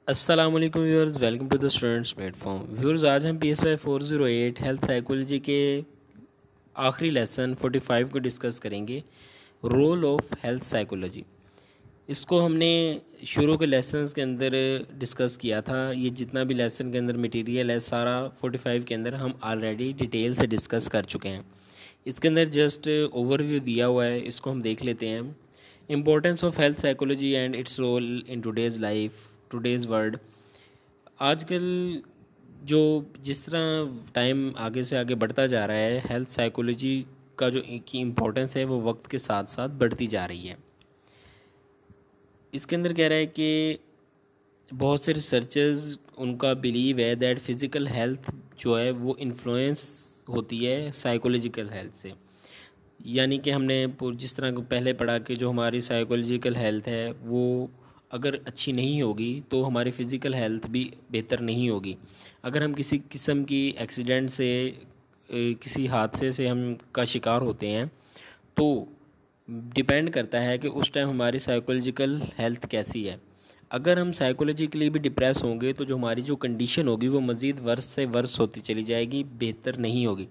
अस्सलामुअलैकुम viewers, welcome to the students platform. Viewers, आज हम PSY 408 हेल्थ साइकोलॉजी के आखिरी लेसन 45 को डिस्कस करेंगे, रोल ऑफ हेल्थ साइकोलॉजी। इसको हमने शुरू के लेसन्स के अंदर डिस्कस किया था। ये जितना भी लेसन के अंदर मटेरियल है सारा 45 के अंदर हम ऑलरेडी डिटेल से डिस्कस कर चुके हैं। इसके अंदर जस्ट ओवरव्यू दिया हुआ है, इसको हम देख लेते हैं। Importance of health psychology and its role in today's life, today's world. आजकल जो जिस तरह टाइम आगे से आगे बढ़ता जा रहा है, हेल्थ साइकोलॉजी का जो की इम्पोर्टेंस है वो वक्त के साथ साथ बढ़ती जा रही है। इसके अंदर कह रहा है कि बहुत से रिसर्चर्स उनका बिलीव है दैट फिज़िकल हेल्थ जो है वो इन्फ्लुएंस होती है साइकोलॉजिकल हेल्थ से। यानी कि हमने जिस तरह को पहले पढ़ा कि जो हमारी साइकोलॉजिकल हेल्थ है वो अगर अच्छी नहीं होगी तो हमारी फ़िज़िकल हेल्थ भी बेहतर नहीं होगी। अगर हम किसी किस्म की एक्सीडेंट से किसी हादसे से हम का शिकार होते हैं तो डिपेंड करता है कि उस टाइम हमारी साइकोलॉजिकल हेल्थ कैसी है। अगर हम साइकोलॉजिकली भी डिप्रेस होंगे तो जो हमारी जो कंडीशन होगी वो मज़ीद वर्स से वर्स होती चली जाएगी, बेहतर नहीं होगी।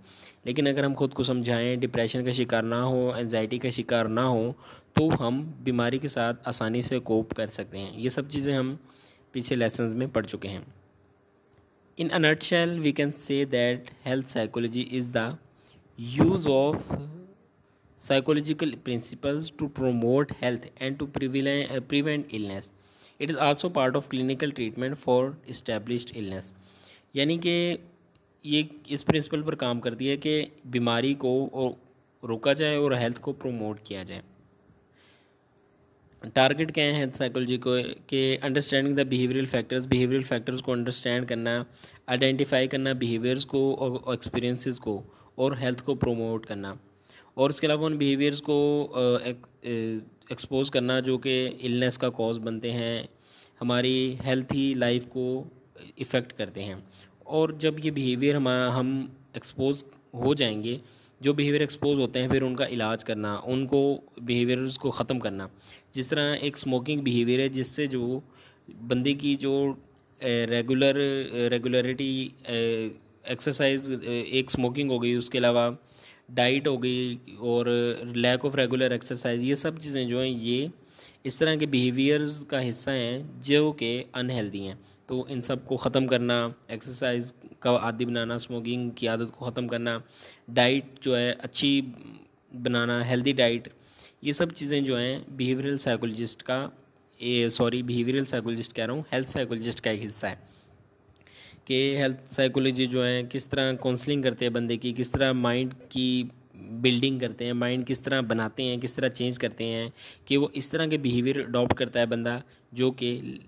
लेकिन अगर हम खुद को समझाएं, डिप्रेशन का शिकार ना हो, एंजाइटी का शिकार ना हो, तो हम बीमारी के साथ आसानी से कोप कर सकते हैं। ये सब चीज़ें हम पीछे लेसन्स में पढ़ चुके हैं। In a nutshell we can say that health psychology is the use of psychological principles to promote health and to prevent illness. It is also part of clinical treatment for established illness. यानी कि ये इस principal पर काम करती है कि बीमारी को रोका जाए और हेल्थ को प्रमोट किया जाए। टारगेट क्या है हेल्थ साइकोलॉजी को कि अंडरस्टैंडिंग द बिहेवियरल फैक्टर्स को अंडरस्टैंड करना, आइडेंटिफाई करना बिहेवियर्स को और एक्सपीरियंसेस को, और हेल्थ को प्रमोट करना। और इसके अलावा उन बिहेवियर्स को एक्सपोज करना जो कि इलनेस का कॉज बनते हैं, हमारी हेल्थी लाइफ को इफ़ेक्ट करते हैं। और जब ये बिहेवियर हम एक्सपोज हो जाएंगे, जो बिहेवियर एक्सपोज होते हैं, फिर उनका इलाज करना, उनको बिहेवियर्स को ख़त्म करना। जिस तरह एक स्मोकिंग बिहेवियर है जिससे जो बंदे की जो रेगुलरिटी एक्सरसाइज, एक स्मोकिंग हो गई, उसके अलावा डाइट हो गई और लैक ऑफ रेगुलर एक्सरसाइज, ये सब चीज़ें जो हैं ये इस तरह के बिहेवियर्स का हिस्सा हैं जो कि अनहेल्दी हैं। तो इन सब को ख़त्म करना, एक्सरसाइज का आदी बनाना, स्मोकिंग की आदत को ख़त्म करना, डाइट जो है अच्छी बनाना, हेल्दी डाइट, ये सब चीज़ें जो हैं बिहेवियरल साइकोलॉजिस्ट कह रहा हूँ, हेल्थ साइकोलॉजिस्ट का एक हिस्सा है कि हेल्थ साइकोलॉजी जो है किस तरह काउंसलिंग करते हैं बंदे की, किस तरह माइंड की बिल्डिंग करते हैं, माइंड किस तरह बनाते हैं, किस तरह चेंज करते हैं कि वो इस तरह के बिहेवियर अडॉप्ट करता है बंदा जो कि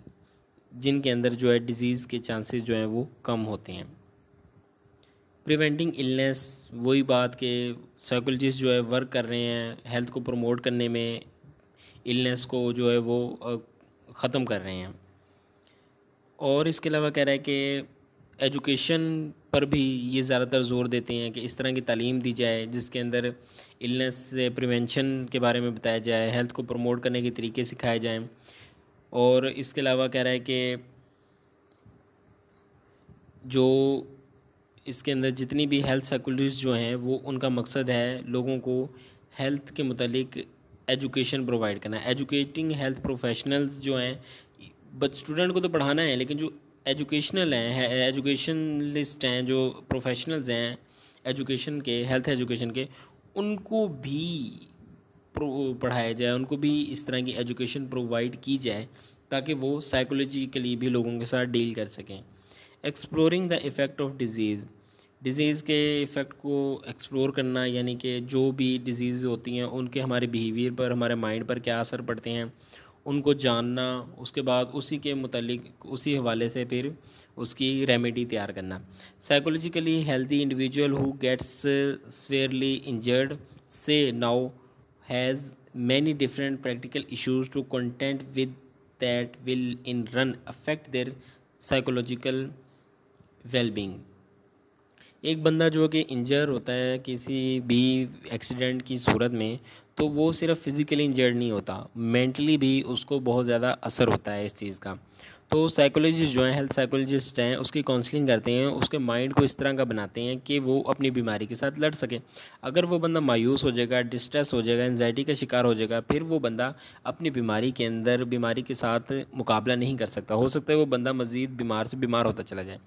जिनके अंदर जो है डिज़ीज़ के चांसेस जो हैं वो कम होते हैं। प्रिवेंटिंग इलनेस, वही बात कि साइकोलॉजिस्ट जो है वर्क कर रहे हैं हेल्थ को प्रमोट करने में, इलनेस को जो है वो ख़त्म कर रहे हैं। और इसके अलावा कह रहा है कि एजुकेशन पर भी ये ज़्यादातर ज़ोर देते हैं कि इस तरह की तालीम दी जाए जिसके अंदर इलनेस से प्रिवेंशन के बारे में बताया जाए, हेल्थ को प्रमोट करने के तरीके सिखाए जाएं। और इसके अलावा कह रहा है कि जो इसके अंदर जितनी भी हेल्थ साइकोलॉजिस्ट जो हैं वो उनका मकसद है लोगों को हेल्थ के मुतालिक एजुकेशन प्रोवाइड करना। एजुकेटिंग हेल्थ प्रोफेशनल्स जो हैं, बट स्टूडेंट को तो पढ़ाना है, लेकिन जो एजुकेशनल हैं, एजुकेशनलिस्ट हैं, जो प्रोफेशनल्स हैं एजुकेशन के, हेल्थ एजुकेशन के, उनको भी पढ़ाया जाए, उनको भी इस तरह की एजुकेशन प्रोवाइड की जाए ताकि वो साइकोलॉजिकली भी लोगों के साथ डील कर सकें। Exploring the effect of disease के इफ़ेक्ट को एक्सप्लोर करना, यानी कि जो भी डिज़ीज़ होती हैं उनके हमारे बिहेवियर पर, हमारे माइंड पर क्या असर पड़ते हैं, उनको जानना, उसके बाद उसी के मुतालिक उसी हवाले से फिर उसकी रेमेडी तैयार करना। Psychologically healthy individual who gets severely injured say now has many different practical issues to contend with that will in run affect their psychological well-being। एक बंदा जो कि इंजर होता है किसी भी एक्सीडेंट की सूरत में, तो वो सिर्फ फिज़िकली इंजर्ड नहीं होता, मेंटली भी उसको बहुत ज़्यादा असर होता है इस चीज़ का। तो साइकोलॉजिस्ट जो हैं, हेल्थ साइकोलॉजिस्ट हैं, उसकी काउंसलिंग करते हैं, उसके माइंड को इस तरह का बनाते हैं कि वो अपनी बीमारी के साथ लड़ सके। अगर वो बंदा मायूस हो जाएगा, डिस्ट्रेस हो जाएगा, एंजाइटी का शिकार हो जाएगा, फिर वो बंदा अपनी बीमारी के अंदर बीमारी के साथ मुकाबला नहीं कर सकता। हो सकता है वो बंदा मज़ीद बीमार से बीमार होता चला जाए।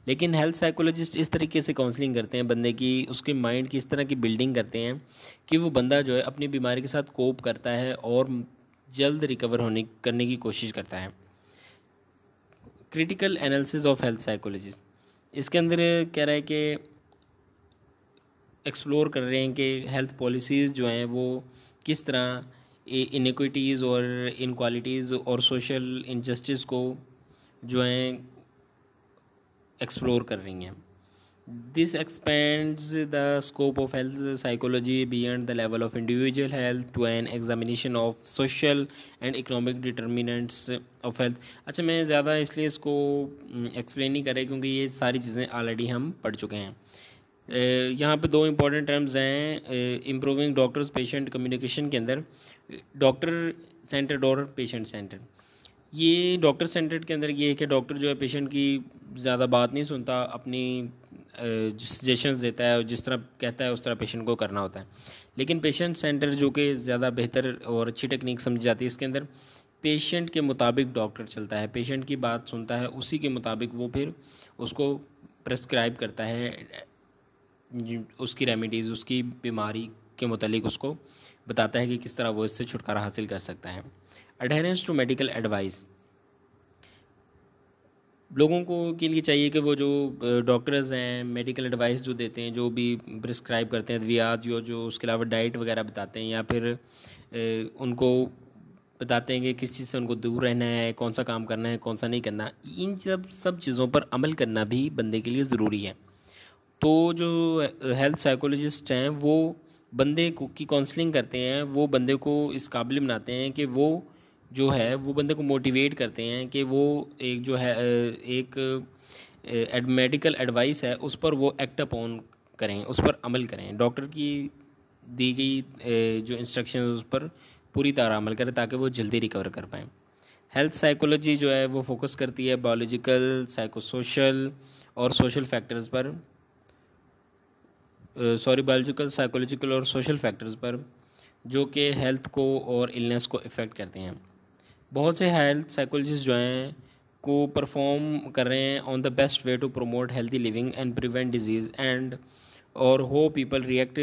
लेकिन हेल्थ साइकोलॉजिस्ट इस तरीके से काउंसलिंग करते हैं बंदे की, उसके माइंड की इस तरह की बिल्डिंग करते हैं कि वो बंदा जो है अपनी बीमारी के साथ कोप करता है और जल्द रिकवर होने करने की कोशिश करता है। Critical analysis of health psychologist, इसके अंदर कह रहा है कि एक्सप्लोर कर रहे हैं कि हेल्थ पॉलिसीज़ जो हैं वो किस तरह इनइक्विटीज़ और इनक्वालिटीज़ और सोशल इनजस्टिस को जो हैं एक्सप्लोर कर रही हैं। This expands the scope of health psychology beyond the level of individual health to an examination of social and economic determinants of health. अच्छा, मैं ज़्यादा इसलिए इसको एक्सप्लेन नहीं कर रहा क्योंकि ये सारी चीज़ें ऑलरेडी हम पढ़ चुके हैं। यहाँ पे दो इंपॉर्टेंट टर्म्स हैं इम्प्रूविंग डॉक्टर्स पेशेंट कम्युनिकेशन के अंदर, डॉक्टर सेंटर्ड और पेशेंट सेंटर्ड। ये डॉक्टर सेंटर्ड के अंदर ये है कि डॉक्टर जो है पेशेंट की ज़्यादा बात नहीं सुनता, अपनी सजेशंस देता है और जिस तरह कहता है उस तरह पेशेंट को करना होता है। लेकिन पेशेंट सेंटर जो कि ज़्यादा बेहतर और अच्छी टेक्निक समझी जाती है, इसके अंदर पेशेंट के मुताबिक डॉक्टर चलता है, पेशेंट की बात सुनता है, उसी के मुताबिक वो फिर उसको प्रेस्क्राइब करता है, उसकी रेमेडीज़, उसकी बीमारी के मुतालिक उसको बताता है कि किस तरह वो इससे छुटकारा हासिल कर सकता है। अडहेरेंस टू मेडिकल एडवाइस, लोगों को के लिए चाहिए कि वो जो डॉक्टर्स हैं मेडिकल एडवाइस जो देते हैं, जो भी प्रिस्क्राइब करते हैं अद्वियात, जो उसके अलावा डाइट वगैरह बताते हैं, या फिर उनको बताते हैं कि किस चीज़ से उनको दूर रहना है, कौन सा काम करना है, कौन सा नहीं करना, इन सब चीज़ों पर अमल करना भी बंदे के लिए ज़रूरी है। तो जो हेल्थ साइकोलॉजिस्ट हैं वो बंदे को की काउंसलिंग करते हैं, वो बंदे को इस काबिल बनाते हैं कि वो जो है वो बंदे को मोटिवेट करते हैं कि वो एक जो है एक मेडिकल एडवाइस है उस पर वो एक्ट अपॉन करें, उस पर अमल करें, डॉक्टर की दी गई जो इंस्ट्रक्शन उस पर पूरी तरह अमल करें ताकि वो जल्दी रिकवर कर पाएँ। हेल्थ साइकोलॉजी जो है वो फोकस करती है बायोलॉजिकल, साइकोसोशल और सोशल फैक्टर्स पर, बायोलॉजिकल, साइकोलॉजिकल और सोशल फैक्टर्स पर जो कि हेल्थ को और इलनेस को इफ़ेक्ट करते हैं। बहुत से हेल्थ साइकोलॉजिस्ट जो हैं को परफॉर्म कर रहे हैं on the best way to promote healthy living and prevent disease and और how people react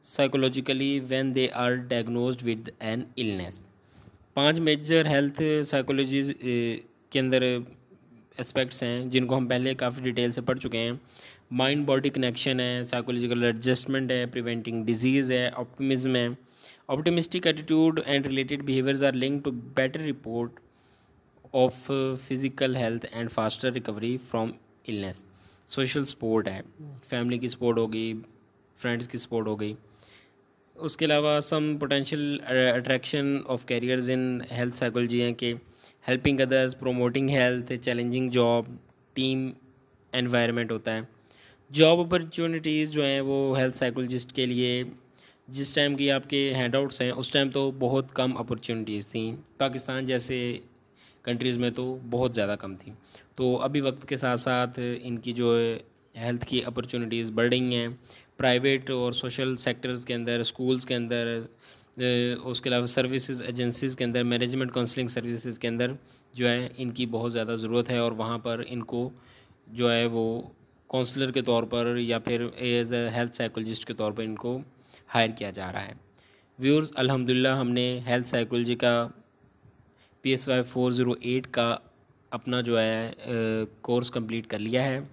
psychologically when they are diagnosed with an illness. 5 major health psychology के अंदर एस्पेक्ट्स हैं जिनको हम पहले काफ़ी डिटेल से पढ़ चुके हैं। माइंड बॉडी कनेक्शन है, साइकोलॉजिकल एडजस्टमेंट है, प्रिवेंटिंग डिजीज़ है, ऑप्टिमिज्म है। Optimistic attitude and related behaviours are linked to better report of physical health and faster recovery from illness. Social support है, फैमिली की सपोर्ट हो गई, फ्रेंड्स की support हो गई। उसके अलावा some potential attraction of careers in health psychology हैं कि helping others, promoting health, challenging job, team environment होता है। जॉब अपॉर्चुनिटीज़ जो हैं वो हेल्थ साइकोलॉजिस्ट के लिए जिस टाइम की आपके हैंडआउट्स हैं उस टाइम तो बहुत कम अपॉर्चुनिटीज़ थी, पाकिस्तान जैसे कंट्रीज़ में तो बहुत ज़्यादा कम थी। तो अभी वक्त के साथ साथ इनकी जो हेल्थ की अपॉर्चुनिटीज़ बढ़ रही हैं, प्राइवेट और सोशल सेक्टर्स के अंदर, स्कूल्स के अंदर, उसके अलावा सर्विसेज एजेंसीज़ के अंदर, मैनेजमेंट काउंसलिंग सर्विसेज के अंदर जो है इनकी बहुत ज़्यादा ज़रूरत है और वहाँ पर इनको जो है वो काउंसलर के तौर पर या फिर एज ए हेल्थ साइकोलॉजिस्ट के तौर पर इनको हायर किया जा रहा है। व्यूअर्स, अल्हम्दुलिल्लाह हमने हेल्थ साइकोलॉजी का PSY 408 का अपना जो है कोर्स कंप्लीट कर लिया है।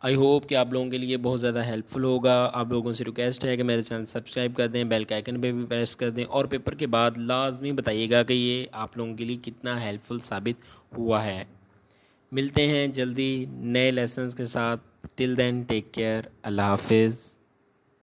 आई होप कि आप लोगों के लिए बहुत ज़्यादा हेल्पफुल होगा। आप लोगों से रिक्वेस्ट है कि मेरे चैनल सब्सक्राइब कर दें, बेल के आइकन पे भी प्रेस कर दें और पेपर के बाद लाजमी बताइएगा कि ये आप लोगों के लिए कितना हेल्पफुल साबित हुआ है। मिलते हैं जल्दी नए लेसन्स के साथ। टिल देन टेक केयर, अल्लाह हाफिज़।